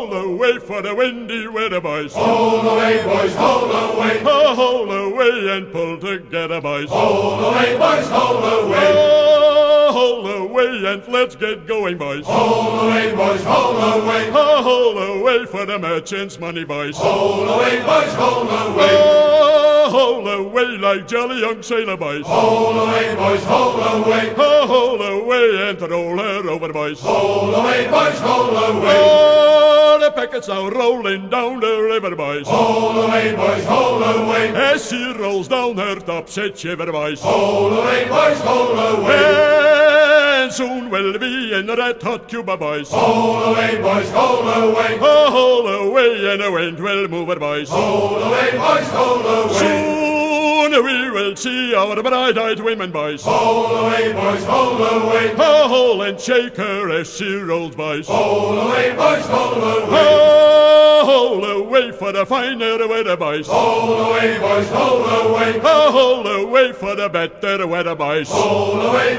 Haul away for the windy weather, boys. Haul away, boys, haul away. Haul away and pull together, boys. Haul away, boys, haul away. Haul away and let's get going, boys. Haul away, boys, haul away. Haul away for the merchant's money, boys. Haul away, boys, haul away. Haul away like jolly young sailor, boys. Haul away, boys, haul away. Haul away and roll her over, boys. Haul away, boys, haul away. Oh, the packets are rolling down the river, boys. Haul away, boys, haul away. As she rolls down her topset shiver, boys. Haul away, boys, haul away. And soon we'll be in red hot Cuba, boys. Haul away, boys, haul away. Haul away and the wind will move her, boys. Haul away, boys, haul away. Soon we will see our bright-eyed women, boys. Haul away, boys, haul away. Haul and shake her as she rolls, boys. Haul away, boys, haul away. Haul away for the finer weather, boys. Haul away, boys, haul away. Haul away for the better weather, boys. Haul away,